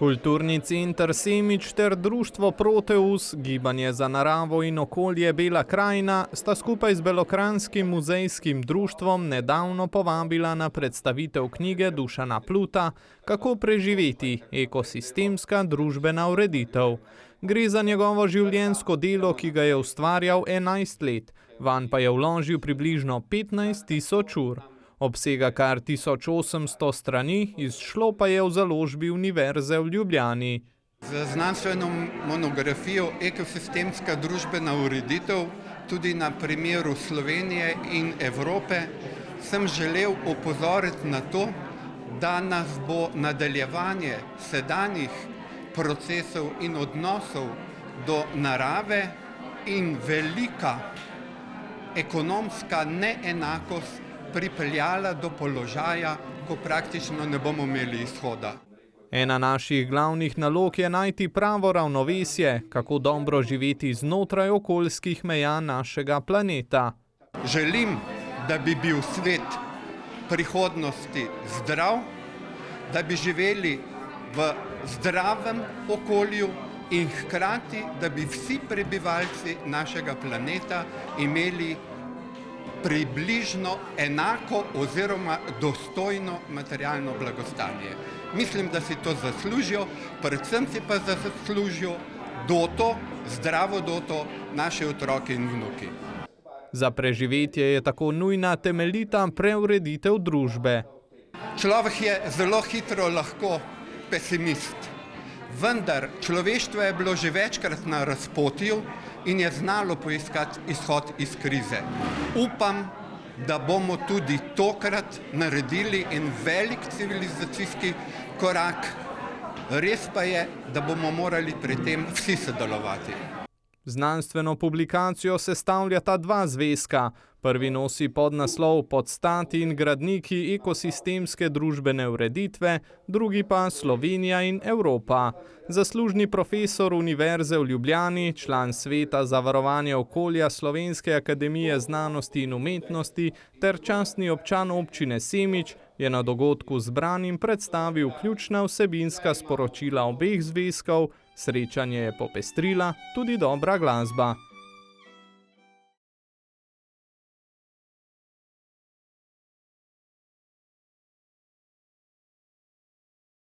Kulturni center Semič ter društvo Proteus, gibanje za naravo in okolje Bela krajina, sta skupaj z Belokranjskim muzejskim društvom nedavno povabila na predstavitev knjige Dušana Pluta Kako preživeti – ekosistemska družbena ureditev. Gre za njegovo življenjsko delo, ki ga je ustvarjal 11 let, vanj pa je vložil približno 15.000 ur. Obsega kar 1800 strani, izšlo pa je v založbi Univerze v Ljubljani. Z znanstveno monografijo Ekosistemska družbena ureditev, tudi na primeru Slovenije in Evrope, sem želel opozoriti na to, da nas bo nadaljevanje sedanjih procesov in odnosov do narave in velika ekonomska neenakost pripeljala do položaja, ko praktično ne bomo imeli izhoda. Ena naših glavnih nalog je najti pravo ravnovesje, kako dobro živeti znotraj okoljskih meja našega planeta. Želim, da bi bil svet prihodnosti zdrav, da bi živeli v zdravem okolju in hkrati, da bi vsi prebivalci našega planeta imeli približno enako oziroma dostojno materialno blagostanje. Mislim, da si to zaslužijo, predvsem si pa zaslužijo doto, zdravo doto, naše otroke in vnuki. Za preživetje je tako nujna temeljita preureditev družbe. Človek je zelo hitro lahko pesimist, vendar človeštvo je bilo že večkrat na razpotju in je znalo poiskati izhod iz krize. Upam, da bomo tudi tokrat naredili en velik civilizacijski korak. Res pa je, da bomo morali pri tem vsi sodelovati. Znanstveno publikacijo sestavljata dva zvezka. Prvi nosi podnaslov Podstati in gradniki ekosistemske družbene ureditve, drugi pa Slovenija in Evropa. Zaslužni profesor Univerze v Ljubljani, član Sveta za varovanje okolja Slovenske akademije znanosti in umetnosti ter častni občan občine Semič je na dogodku zbranim predstavil ključna vsebinska sporočila obeh zvezkov, srečanje je popestrila tudi dobra glasba.